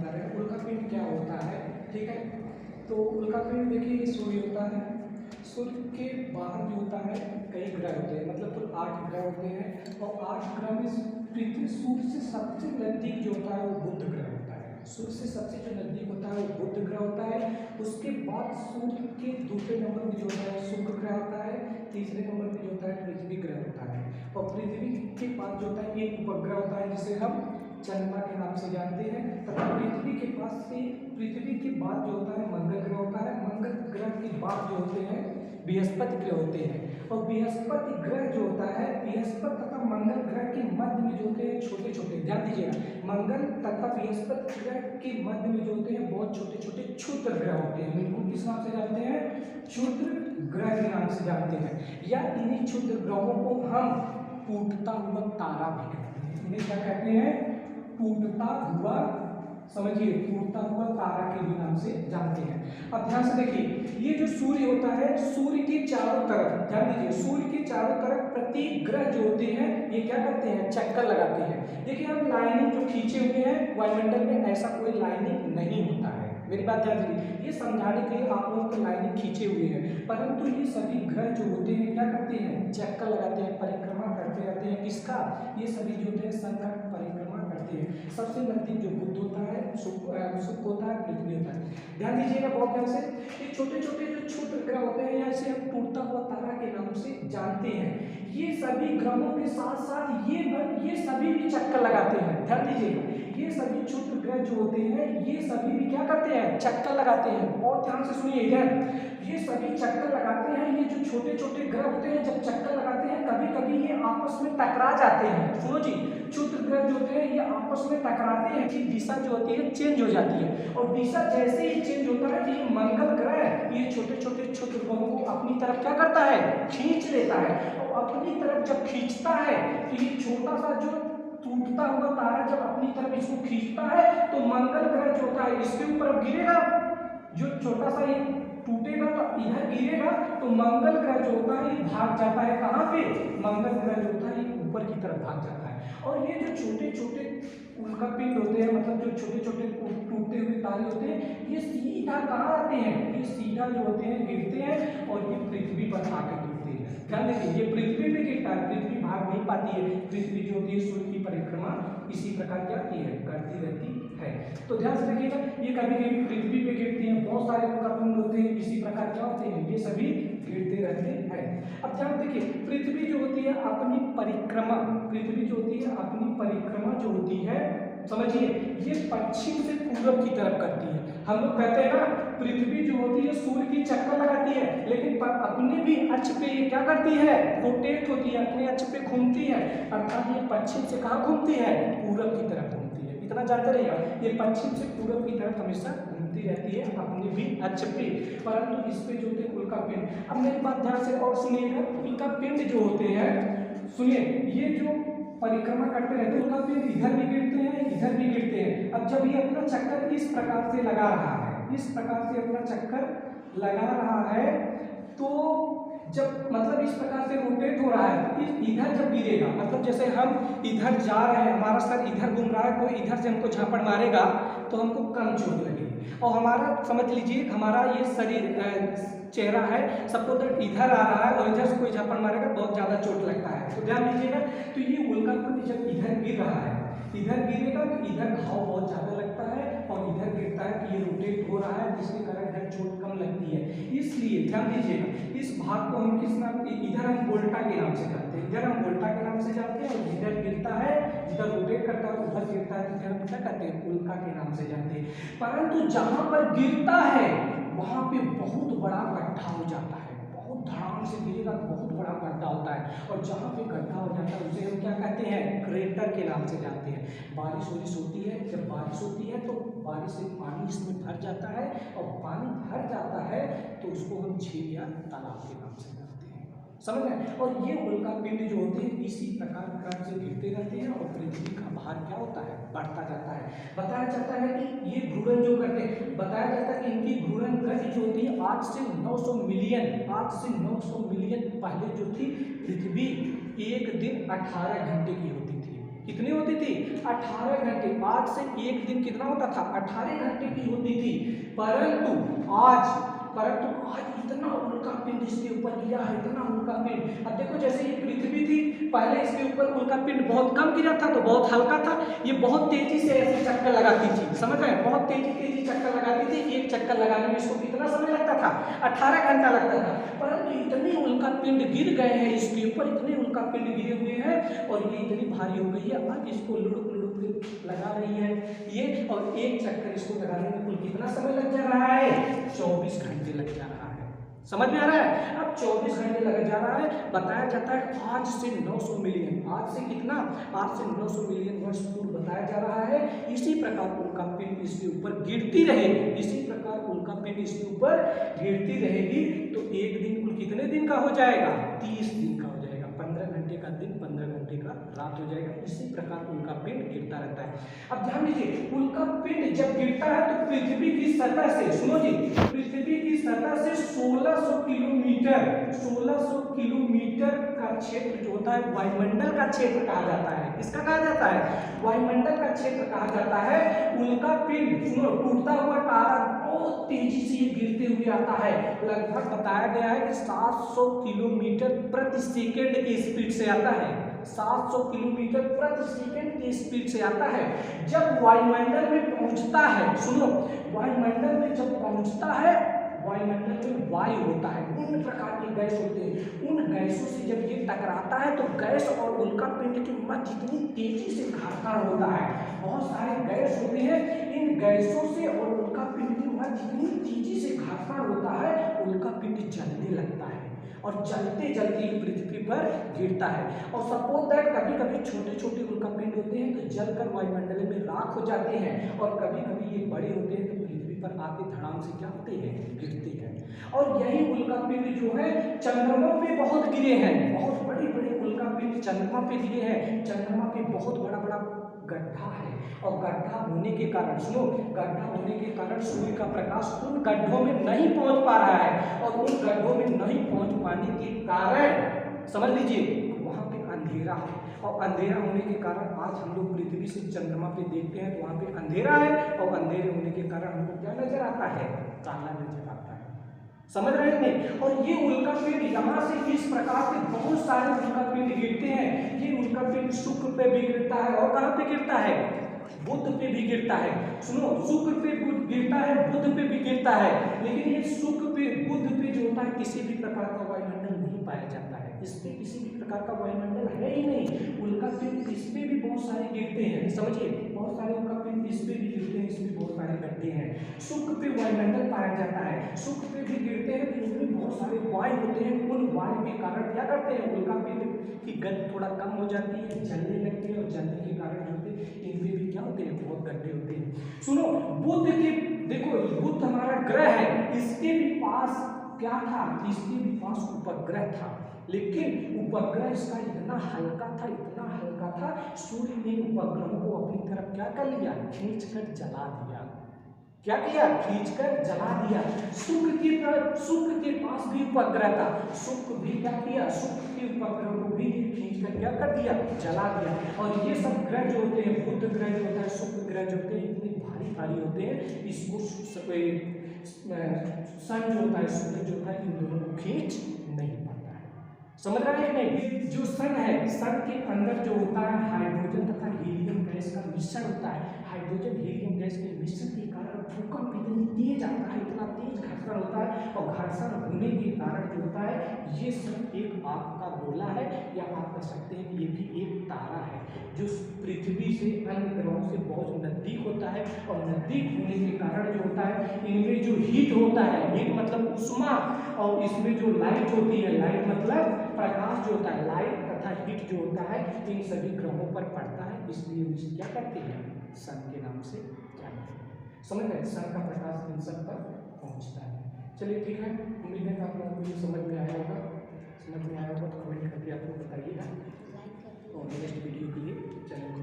बता रहे हैं उल्का पिंड क्या होता है। ठीक है, तो उल्का पिंड देखिए सूर्य होता है, सूर्य के बाहर जो होता है कई ग्रह होते हैं, मतलब कुल 8 ग्रह होते हैं और 8 ग्रह में पृथ्वी सूर्य से सबसे नजदीक जो होता है वो बुध ग्रह होता है। सूर्य से सबसे जो नजदीक होता है वो बुध ग्रह होता है। उसके बाद सूर्य के दूसरे नंबर में जो होता है शुक्र ग्रह होता है, तीसरे नंबर में जो होता है पृथ्वी ग्रह होता है और पृथ्वी के पास जो होता है एक उपग्रह होता है जिसे हम चंद्रमा के नाम से जानते हैं। तथा पृथ्वी के पास से पृथ्वी के बाद जो होता है मंगल ग्रह होता है, मंगल ग्रह के बाद जो होते हैं बृहस्पति ग्रह होते हैं और बृहस्पति ग्रह जो होता है बृहस्पति तथा मंगल ग्रह के मध्य में जो होते हैं छोटे छोटे, ध्यान दीजिएगा, मंगल तथा बृहस्पति ग्रह के मध्य में जो होते हैं बहुत छोटे छोटे क्षुद्र ग्रह होते हैं। इनको किस नाम से जानते हैं? क्षुद्र ग्रह के नाम से जानते हैं। या इन्हीं क्षुद्र ग्रहों को हम टूटता हुआ तारा भी कहते हैं। इन्हें क्या कहते हैं? टूटता हुआ, समझिए, टूटता हुआ तारा के भी नाम से जानते हैं। अब ध्यान से देखिए, ये जो सूर्य होता है, सूर्य के चारों तरफ, ध्यान दीजिए, सूर्य के चारों तरफ प्रत्येक ग्रह जो होते हैं ये क्या करते हैं? चक्कर लगाते हैं। देखिए हम लाइनिंग जो खींचे हुए हैं वायुमंडल में ऐसा कोई लाइनिंग नहीं होता है। मेरी बात ध्यान दीजिए, ये समझाने के लिए आप लोगों को लाइनिंग खींचे हुए हैं, परंतु ये सभी ग्रह जो होते हैं क्या करते हैं? चक्कर लगाते हैं, परिक्रमा करते रहते हैं। किसका? ये सभी जो होते हैं सन का परिक्रमा करते हैं। सबसे नजदीक जो बुध होता है, शुक्र होता है, पृथ्वी होता है। ध्यान दीजिएगा बहुत ध्यान से, ये छोटे छोटे जो क्षुद्र ग्रह होते हैं या इसे हम टूटता हुआ तारा के नाम से जानते हैं। ये सभी ग्रहों के साथ साथ ये सभी भी चक्कर लगाते हैं। ध्यान दीजिएगा, ये सभी क्षुद्र ग्रह जो होते हैं ये सभी भी क्या करते हैं? चक्कर लगाते हैं। बहुत ध्यान से सुनिए इधर, ये सभी चक्कर लगाते हैं। ये जो छोटे छोटे ग्रह होते हैं जब चक्कर लगाते हैं कभी कभी ये आपस में टकरा जाते हैं। सुनो जी, क्षुद्र ग्रह जो होते हैं ये आपस में टकराते हैं कि दिशा जो होती है चेंज हो जाती है और दिशा जैसे ही चेंज होता है ये मंगल ग्रह ये छोटे छोटे क्षुद्र ग्रहों को अपनी तरफ क्या करता है? खींच लेता है और अपनी तरफ जब खींचता है तो ये छोटा सा जो टूटता हुआ तारा जब अपनी तरफ इसको खींचता है तो मंगल ग्रह जो होता है इसके ऊपर गिरेगा। जो छोटा सा ये टूटेगा तो इधर गिरेगा तो मंगल ग्रह जो होता है ये भाग जाता है। कहाँ पे? मंगल ग्रह जो होता है ये ऊपर की तरफ भाग जाता है। और ये जो छोटे छोटे उल्का पिंड होते हैं, मतलब जो छोटे छोटे टूटते हुए तारे होते हैं ये सीधा कहाँ आते हैं? ये सीधा जो होते हैं गिरते हैं और ये पृथ्वी पर आकर गिरते हैं। ध्यान देखिए, ये पृथ्वी पे गिरता है, पृथ्वी भाग नहीं पाती है। पृथ्वी जो होती है सूर्य की परिक्रमा इसी प्रकार क्या होती है? करती रहती है। तो ध्यान से देखिएगा, ये कभी कभी पृथ्वी पे गिरती हैं, बहुत सारे उल्का पिंड होते हैं इसी प्रकार क्या होते हैं? ये सभी गिरते रहते हैं। अब ध्यान देखिए, पृथ्वी जो होती है अपनी परिक्रमा, पृथ्वी जो होती है अपनी परिक्रमा जो होती है, समझिए, ये पश्चिम से पूरब की तरफ करती है। हम लोग कहते हैं ना पृथ्वी जो होती है सूर्य की चक्कर लगाती है, लेकिन अपने भी अक्ष पे ये क्या करती है? रोटेट होती है, अपने अक्ष पे घूमती है। अर्थात ये पश्चिम से कहाँ घूमती है? पूरब की तरफ घूमती है। इतना जानते रहिएगा, ये पश्चिम से पूरब की तरफ हमेशा घूमती रहती है अपने भी अक्ष पे। परंतु इस पे जो होते हैं उल्का पिंड, अब मेरी बात ध्यान से और सुनिएगा, उल्का पिंड जो होते हैं, सुनिए, ये जो परिक्रमा करते रहते हैं उल्का पिंड इधर भी गिरते हैं इधर भी गिरते हैं। अब जब ये अपना चक्कर इस प्रकार से लगा रहा है, इस प्रकार से अपना चक्कर लगा रहा है तो जब मतलब इस प्रकार से रोटेट हो रहा है, इधर जब गिरेगा, मतलब जैसे हम इधर जा रहे हैं, हमारा सर इधर घूम रहा है, कोई इधर से हमको झापड़ मारेगा तो हमको कम चोट लगेगी। और हमारा समझ लीजिए हमारा ये शरीर चेहरा है, सपोज इधर आ रहा है और इधर से कोई झापड़ मारेगा बहुत ज़्यादा चोट लगता है। तो ध्यान दीजिएगा, तो ये उल्का पिंड जब इधर गिर रहा है, इधर गिरेगा तो इधर घाव बहुत ज़्यादा लगता है और इधर गिरता है कि ये रोटेट हो रहा है जिसके कारण इधर चोट कम लगती है। इसलिए ध्यान दीजिएगा, इस भाग को हम किस नाम, इधर हम वोल्टा के नाम से जानते हैं, इधर हम वोल्टा के नाम से जानते हैं और इधर गिरता है, इधर रोटेट करता है, उधर गिरता है, इधर हम क्या कहते हैं? उल्का के नाम से जानते हैं। परंतु जहां पर गिरता है वहां पे बहुत बड़ा गड्ढा हो जाता है, बहुत धड़ाम से गिरेगा, बहुत बड़ा गड्ढा होता है और जहाँ पे गड्ढा हो जाता है उसे हम क्या कहते हैं? क्रेटर के नाम से जानते हैं। बारिश होती है, जब बारिश होती है तो बारिश से पानी इसमें भर जाता है और पानी भर जाता है तो उसको हम झील या तालाब के नाम से जानते हैं। समझ गए? और ये उल्का पिंड जो होते हैं इसी प्रकार क्रम से गिरते रहते हैं और पृथ्वी का भार क्या होता है? बढ़ता जाता है। बताया जाता है कि ये घूर्णन जो करते हैं, बताया जाता है कि इनकी घूर्णन गति जो होती है आज से 900 मिलियन पहले जो थी पृथ्वी एक दिन 18 घंटे की होती थी। कितनी होती थी? 18 घंटे। आज से एक दिन कितना होता था? 18 घंटे की होती थी। परंतु आज इतना उल्का पिंड इसके ऊपर गिरा है, इतना उल्का पिंड। अब देखो जैसे ये पृथ्वी थी, पहले इसके ऊपर उल्का पिंड बहुत कम गिरा था तो बहुत हल्का था, ये बहुत तेजी से ऐसे चक्कर लगाती थी, समझ रहे हैं? बहुत तेजी चक्कर लगाती थी। एक चक्कर लगाने में इसको कितना समय लगता था? 18 घंटा लगता था। परंतु इतने उल्का पिंड गिर गए हैं इसके ऊपर, इतने उल्का पिंड गिरे हुए हैं और ये इतनी भारी हो गई है, अब इसको लुढ़क लगा रही है ये, और एक चक्कर इसको लगाने में कुल कितना समय लग जा रहा है? 24 घंटे लग जा रहा है। समझ में आ रहा है? अब 24 घंटे लग जा रहा है। बताया जाता है आज से 900 मिलियन, आज से कितना? आज से 900 मिलियन वर्ष पूर्व बताया जा रहा है इसी प्रकार उल्का पिंड इसके ऊपर गिरती रहेगी, इसी प्रकार उल्का पिंड इसके ऊपर गिरती रहेगी तो एक दिन कुल कितने दिन का हो जाएगा? 30 दिन का हो जाएगा। 15 घंटे का दिन, 15 घंटे का रात हो जाएगा। इसी प्रकार उल्का पिंड गिरता रहता है। अब ध्यान दीजिए, उल्का पिंड जब गिरता है तो पृथ्वी की सतह से, सुनो जी, पृथ्वी की सतह से 1600 किलोमीटर का क्षेत्र जो होता है वायुमंडल का क्षेत्र कहा जाता है। किसका कहा जाता है? वायुमंडल का क्षेत्र कहा जाता है। उल्का पिंड, सुनो, टूटता हुआ तारा बहुत तेजी से ये गिरते हुए आता है। लगभग बताया गया है कि 700 किलोमीटर प्रति सेकेंड की स्पीड से आता है। 700 किलोमीटर प्रति सेकेंड की स्पीड से आता है। जब वायुमंडल में पहुंचता है, सुनो, वायुमंडल में जब पहुंचता है, वायुमंडल में वायु होता है, विभिन्न प्रकार के गैस होते हैं। उन गैसों से जब ये टकराता है तो गैस और उल्का पिंड के मध्य इतनी तेजी से घर्षण होता है, बहुत सारे गैस होते हैं, इन गैसों से और उल्का पिंड के मध्य इतनी तेजी से घर्षण होता है, उल्का पिंड जलने लगता है और जलते जलते पृथ्वी पर गिरता है। और सपोज दैट कभी कभी छोटे छोटे उल्का पिंड होते हैं तो जलकर वायुमंडल में राख हो जाते हैं, और कभी कभी ये बड़े होते हैं तो पृथ्वी पर आके धड़ाम से क्या होते हैं? गिरते हैं। और यही उल्का पिंड जो है चंद्रमा पे बहुत गिरे हैं, बहुत बड़े बड़े उल्का पिंड चंद्रमा पे गिरे हैं। चंद्रमा पे बहुत बड़ा बड़ा गड्ढा है, और गड्ढा होने के कारण, सुनो, गड्ढा होने के कारण सूर्य का प्रकाश उन गड्ढों में नहीं पहुंच पा रहा है, और उन गड्ढों में नहीं पहुंच पाने के कारण समझ लीजिए वहां पे अंधेरा है, और अंधेरा होने के कारण आज हम लोग पृथ्वी से चंद्रमा पे देखते हैं तो वहां पे अंधेरा है, और अंधेरे होने के कारण हमको क्या नजर आता है? काला नजर आता है। समझ रहे हैं? और ये उल्का पिंड यहाँ से इस प्रकार से बहुत सारे उल्का पिंड गिरते हैं। ये उल्का पिंड शुक्र पे भी गिरता है, और कहाँ पे गिरता है? बुध पे भी गिरता है। सुनो, शुक्र पे गिरता है, बुध पे भी गिरता है, लेकिन ये शुक्र पे बुध पे जो होता है किसी भी प्रकार का वायुमंडल नहीं पाया जाता है, इस पे किसी भी प्रकार का वायुमंडल है ही नहीं। उल्का पिंड इस पे भी बहुत सारे गिरते हैं, समझिए, बहुत सारे उल्का पिंड इस पे भी गिरते हैं, इसमें बहुत सारे गड्ढे हैं। शुक्र पे वायुमंडल पाया जाता है, शुक्र पे भी गिरते हैं, इसमें बहुत सारे वायु होते हैं। उन वायु के कारण क्या करते हैं? उल्का पिंड की गति थोड़ा कम हो जाती है, जलने लगती है, और जलने के कारण जो होते हैं इन पे भी क्या होते हैं? बहुत गड्ढे होते हैं। सुनो, बुध के, देखो बुध हमारा ग्रह है, इसके भी पास क्या था? इसके भी पास उपग्रह था, लेकिन उपग्रह इसका इतना हल्का था, इतना हल्का था, सूर्य ने उपग्रहों को अपनी तरफ क्या कर लिया? खींचकर जला दिया। क्या किया? खींचकर जला दिया। शुक्र के पास भी उपग्रह था, शुक्र भी क्या किया? शुक्र के उपग्रह को भी खींचकर क्या कर दिया? जला दिया। और ये सब ग्रह जो होते हैं, बुध ग्रह जो होता है, शुक्र ग्रह जो होते हैं, इतने भारी भारी होते हैं, इसको सन जो होता है, सूर्य जो होता है, इन दोनों को खींच नहीं पाता है। समझ रहे हैं नहीं? जो सन है, सन के अंदर जो होता है हाइड्रोजन तथा हीलियम गैस का मिश्रण होता है। हाइड्रोजन हीलियम गैस के मिश्रण के कारण भूकंप इतनी तेज आता है, इतना तेज घर्षण होता है, और घर्षण होने के कारण जो होता है ये सब एक आग का गोला है, या आप कह सकते हैं ये भी एक तारा है, जो पृथ्वी से अन्य ग्रहों से बहुत नजदीक होता है। और नजदीक होने के कारण जो होता है इनमें जो हीट होता है, हीट मतलब उष्मा, और इसमें जो लाइट होती है, लाइट मतलब प्रकाश जो होता है, लाइट तथा हीट जो होता है, इन सभी ग्रहों पर पड़ता है, इसलिए इसे क्या करते हैं? सन के नाम से जानते हैं। समझ गए? सन का प्रकाश इन सब पर पहुंचता है। चलिए ठीक है, उम्मीद है आप लोगों को ये समझ में आया होगा। समझ में आया होगा तो कमेंट करके आप लोग बताइएगा, और नेक्स्ट वीडियो के लिए चैनल को